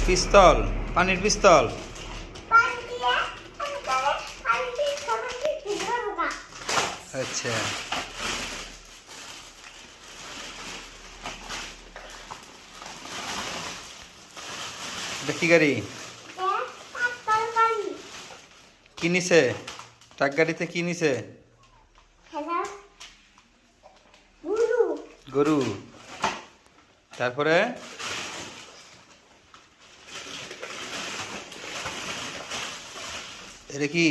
পিস্তল, পানির পিস্তল। আচ্ছা, এটা কি গাড়ি? কি নিছে? ট্রাক গাড়িতে কি নিছে? গরু। তারপরে এটা কি?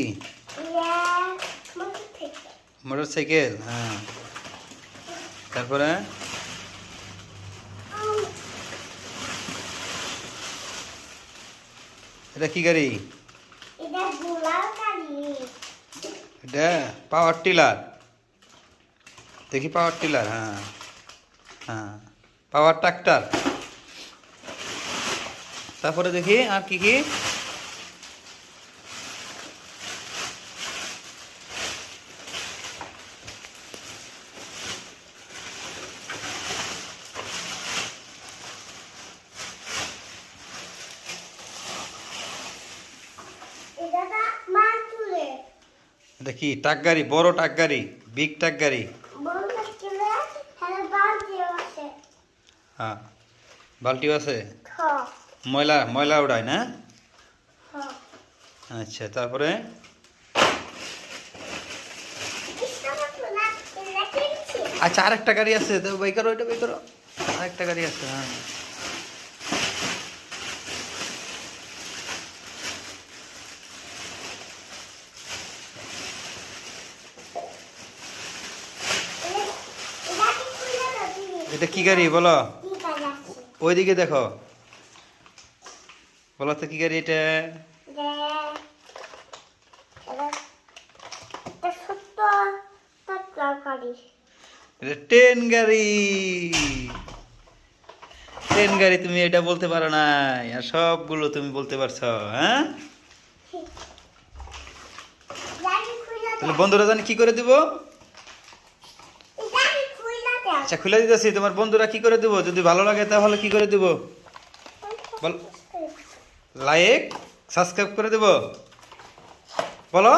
Motor cycle. হ্যাঁ, তারপরে এটা কি গাড়ি? এটা পাওয়ার টিলার। দেখি পাওয়ার টিলার। হ্যাঁ হ্যাঁ, পাওয়ার ট্রাক্টর। তারপরে দেখি আর কি কি? এটা কি ট্রাক গাড়ি? বড় ট্রাক গাড়ি, বিগ ট্রাক গাড়ি। হ্যাঁ, বালতিও আছে। ময়লা ময়লা উড়ায় না? আচ্ছা, তারপরে আচ্ছা আরেকটা গাড়ি আছে, তো বাই করো, এটা বাই করো। আরেকটা গাড়ি আছে। হ্যাঁ, এটা কি গাড়ি বলো? ওইদিকে দেখো, বলো তো কি গাড়ি এটা? এটা ট্রেন গাড়ি। ট্রেন গাড়ি, তুমি এটা বলতে পারো না, আর সবগুলো তুমি বলতে পারছো। হ্যাঁ, তাহলে বন্ধুরা জানি কি করে দিব? আচ্ছা, খুলে দিতেছি। তোমার বন্ধুরা কি করে দিব? যদি ভালো লাগে তাহলে কি করে দিব বল? লাইক সাবস্ক্রাইব করে দেব, বলো।